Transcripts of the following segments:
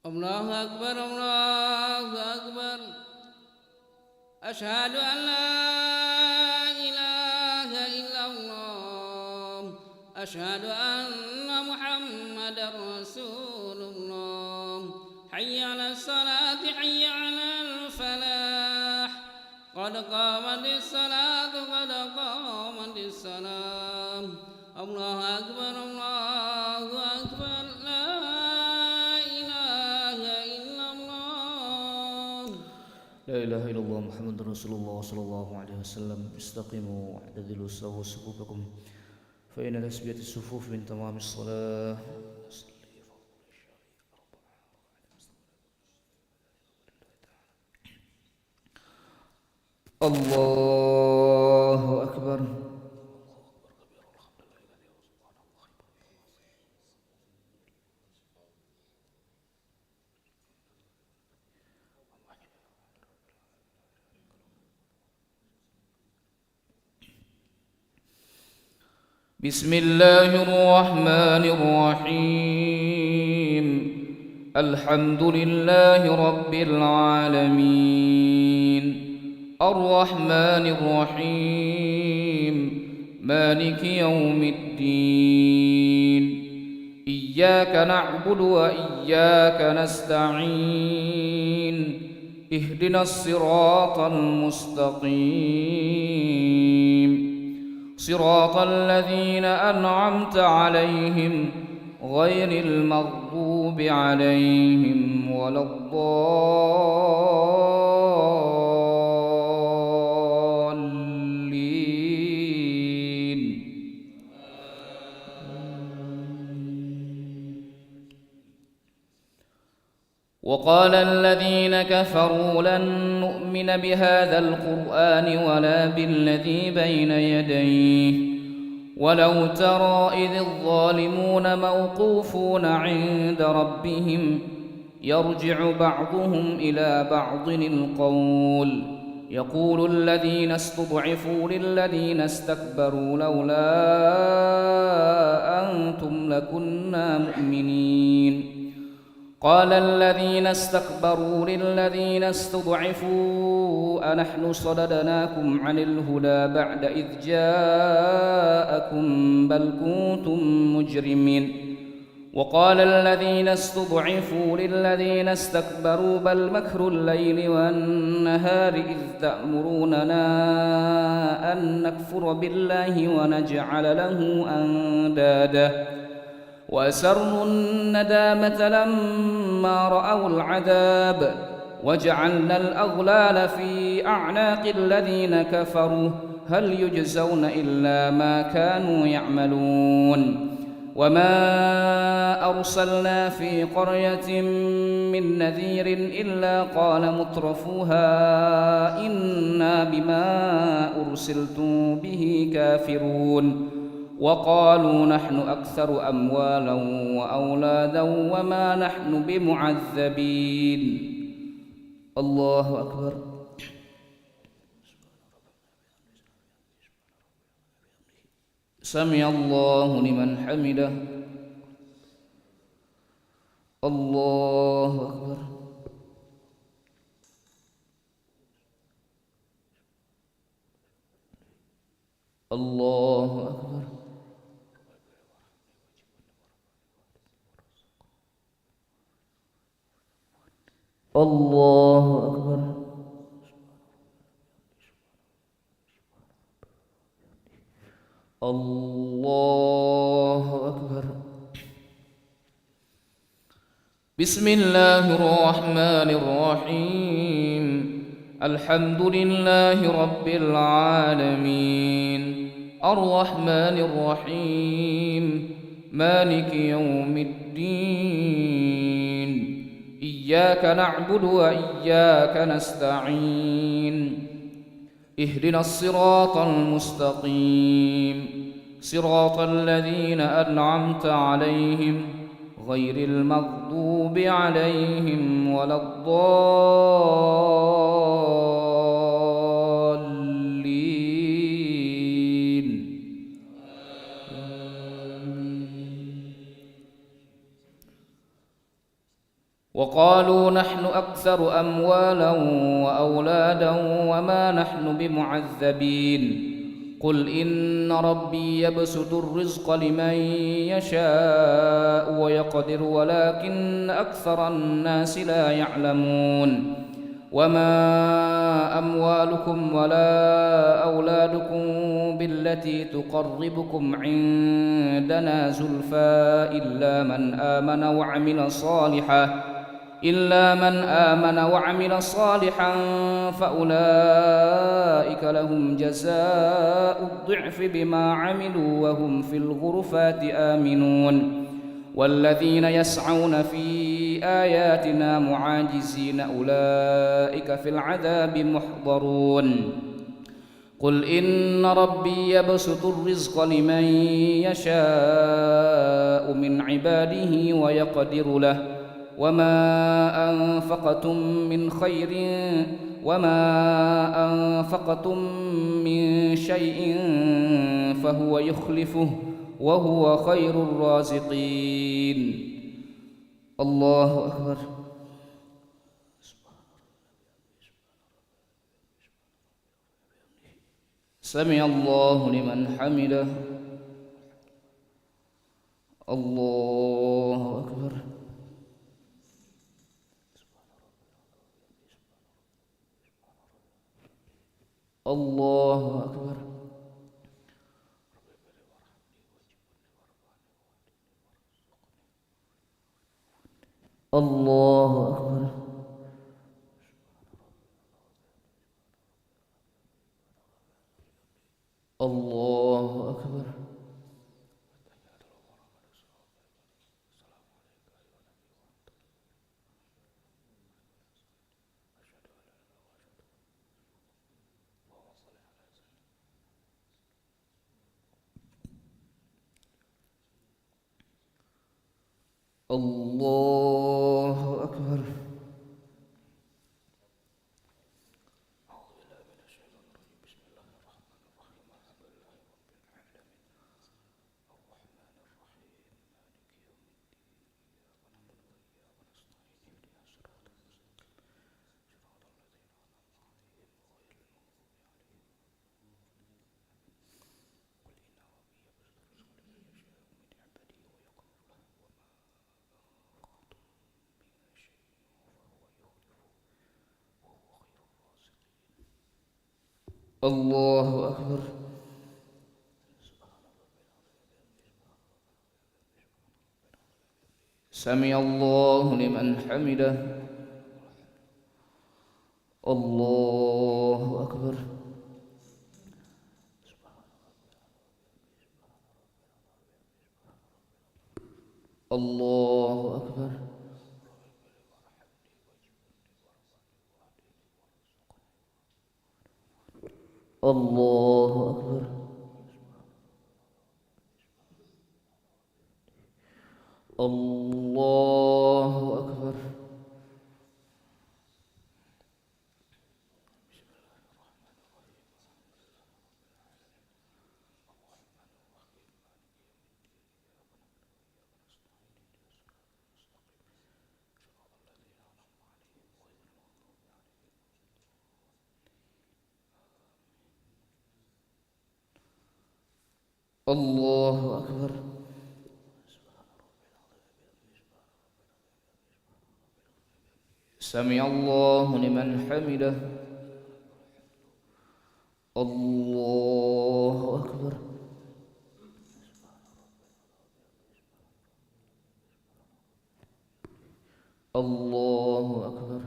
الله أكبر الله أكبر أشهد أن لا إله إلا الله أشهد أن محمدا رسول الله حي على الصلاة حي على الفلاح قد قامت الصلاة قد قامت الصلاة الله أكبر الله أكبر لا إله إلا الله لا إله إلا الله محمد رسول الله صلى الله عليه وسلم استقيموا واعتدلوا سووا صفوفكم فإن تسبية الصفوف من تمام الصلاة الله أكبر بسم الله الرحمن الرحيم الحمد لله رب العالمين الرحمن الرحيم مالك يوم الدين إياك نعبد وإياك نستعين اهدنا الصراط المستقيم صراط الذين أنعمت عليهم غير المغضوب عليهم ولا الضالين وقال الذين كفروا لن نؤمن بهذا القرآن ولا بالذي بين يديه ولو ترى إذ الظالمون موقوفون عند ربهم يرجع بعضهم إلى بعض القول يقول الذين استضعفوا للذين استكبروا لولا أنتم لكنا مؤمنين قال الذين استكبروا للذين استضعفوا أنحن صددناكم عن الهدى بعد إذ جاءكم بل كنتم مجرمين وقال الذين استضعفوا للذين استكبروا بل مكر الليل والنهار إذ تأمروننا أن نكفر بالله ونجعل له أندادا وأسروا الندامة لما رأوا العذاب وجعلنا الأغلال في أعناق الذين كفروا هل يجزون إلا ما كانوا يعملون وما أرسلنا في قرية من نذير إلا قال مترفوها إنا بما أرسلتم به كافرون وقالوا نحن أكثر أموالا وأولادا وما نحن بمعذبين الله أكبر سمع الله لمن حمده الله أكبر الله أكبر الله أكبر الله أكبر بسم الله الرحمن الرحيم الحمد لله رب العالمين الرحمن الرحيم مالك يوم الدين إياك نعبد وإياك نستعين اهدنا الصراط المستقيم صراط الذين أنعمت عليهم غير المغضوب عليهم ولا الضالين وقال قالوا نحن أكثر أموالا وأولادا وما نحن بمعذبين قل إن ربي يبسط الرزق لمن يشاء ويقدر ولكن أكثر الناس لا يعلمون وما أموالكم ولا أولادكم بالتي تقربكم عندنا زلفى إلا من آمن وعمل صالحا فأولئك لهم جزاء الضعف بما عملوا وهم في الغرفات آمنون والذين يسعون في آياتنا معاجزين أولئك في العذاب محضرون قل إن ربي يبسط الرزق لمن يشاء من عباده ويقدر له وما أنفقتم من شيء فهو يخلفه وهو خير الرازقين الله أكبر سمع الله لمن حمده الله أكبر الله أكبر الله أكبر الله أكبر الله أكبر الله أكبر سمع الله لمن حمده الله أكبر الله أكبر الله أكبر الله أكبر الله أكبر سمع الله لمن حمده الله أكبر الله أكبر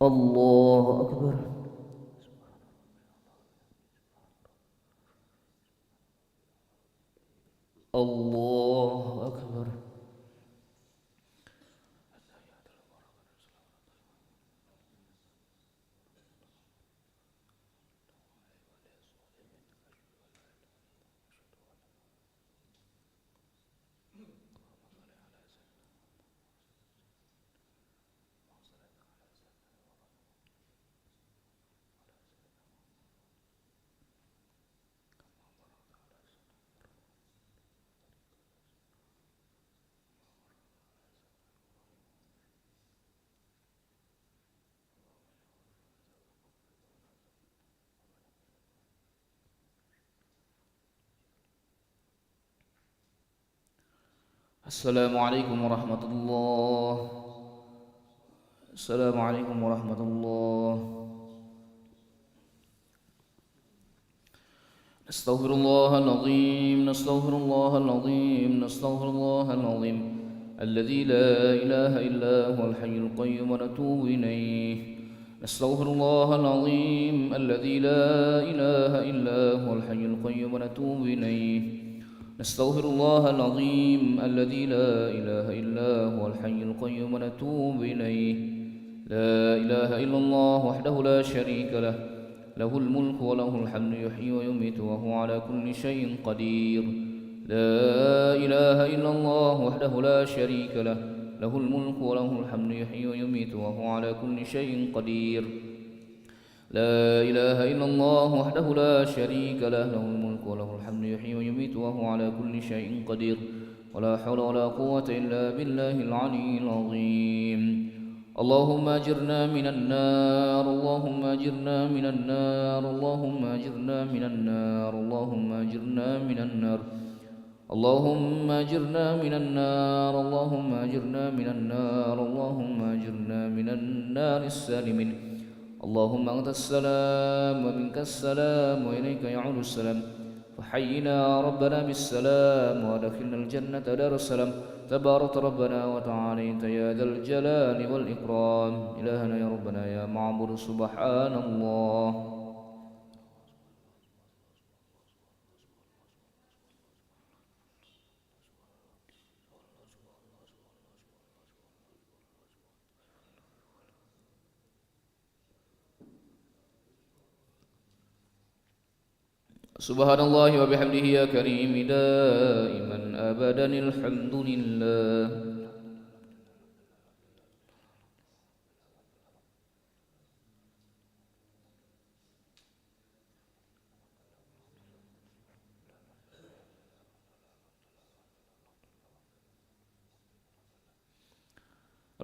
الله أكبر الله أكبر السلام عليكم ورحمة الله. السلام عليكم ورحمة الله. نستغفر الله العظيم، نستغفر الله العظيم، نستغفر الله العظيم الذي لا إله إلا هو الحي القيوم ونتوب إليه. نستغفر الله العظيم الذي لا إله إلا هو الحي القيوم ونتوب إليه. نستغفر الله العظيم الذي لا إله إلا هو الحي القيوم ونتوب إليه. لا إله إلا الله وحده لا شريك له، له الملك وله الحمد يحيي ويميت وهو على كل شيء قدير. لا إله إلا الله وحده لا شريك له، له الملك وله الحمد يحيي ويميت وهو على كل شيء قدير. لا إله إلا الله وحده لا شريك له، له الملك وله الحمد يحيي ويميت وهو على كل شيء قدير. ولا حول ولا قوة إلا بالله العلي العظيم. اللهم أجرنا من النار، اللهم أجرنا من النار، اللهم أجرنا من النار، اللهم أجرنا من النار، اللهم أجرنا من النار، اللهم أجرنا من النار، اللهم أجرنا من النار السالمين. اللهم أنت السلام ومنك السلام وإليك يعود السلام، فحينا ربنا بالسلام وأدخلنا الجنة دار السلام. تبارك ربنا وتعاليت يا ذا الجلال والإكرام. إلهنا يا ربنا يا معبود سبحان الله. سبحان الله وبحمده يا كريم دائما أبدا الحمد لله.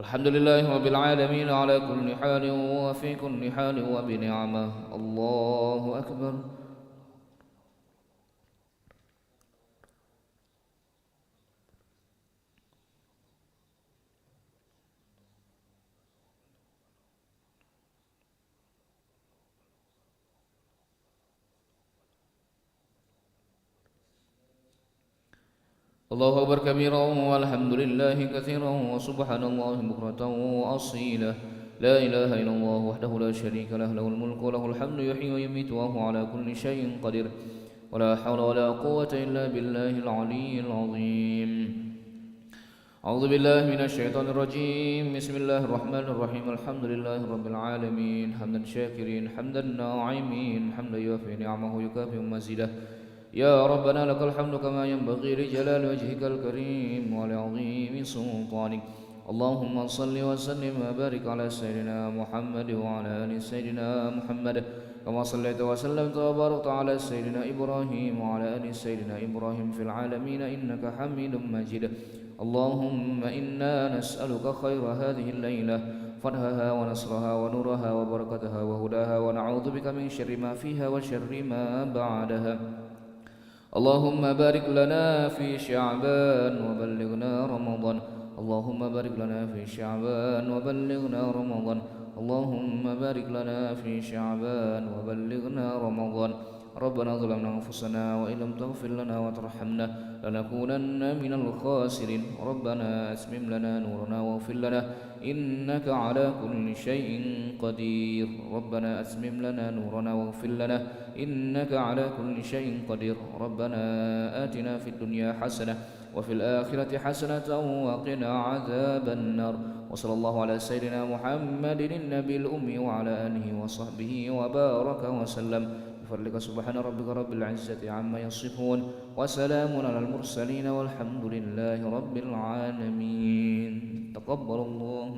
الحمد لله رب العالمين على كل حال وفي كل حال وبنعمة. الله أكبر. الله أكبر كبيرا والحمد لله كثيرا وسبحان الله بكرة وأصيلا. لا إله إلا الله وحده لا شريك له، له الملك وله الحمد يحيي ويميت وهو على كل شيء قدير. ولا حول ولا قوة إلا بالله العلي العظيم. أعوذ بالله من الشيطان الرجيم. بسم الله الرحمن الرحيم. الحمد لله رب العالمين حمدا شاكرين حمدا ناعمين حمدا يوفي نعمه يكافئ مزيده. يا ربنا لك الحمد كما ينبغي لجلال وجهك الكريم ولعظيم سلطانك. اللهم صل وسلم وبارك على سيدنا محمد وعلى آل سيدنا محمد كما صليت وسلمت وباركت على سيدنا إبراهيم وعلى آل سيدنا إبراهيم في العالمين إنك حميد مجيد. اللهم إنا نسألك خير هذه الليلة، فرحها ونصرها ونورها وبركتها وهداها، ونعوذ بك من شر ما فيها وشر ما بعدها. اللهم بارك لنا في شعبان وبلغنا رمضان، اللهم بارك لنا في شعبان وبلغنا رمضان، اللهم بارك لنا في شعبان وبلغنا رمضان. ربنا ظلمنا أنفسنا وإن لم تغفر لنا وترحمنا لنكونن من الخاسرين. ربنا أتمم لنا نورنا واغفر لنا إنك على كل شيء قدير. ربنا أتمم لنا نورنا واغفر لنا إنك على كل شيء قدير. ربنا آتنا في الدنيا حسنة وفي الآخرة حسنة وقنا عذاب النار. وصلى الله على سيدنا محمد النبي الأمي وعلى آله وصحبه وبارك وسلم. بفضلك سبحان ربك رب العزة عما يصفون وسلام على المرسلين والحمد لله رب العالمين. تقبل الله.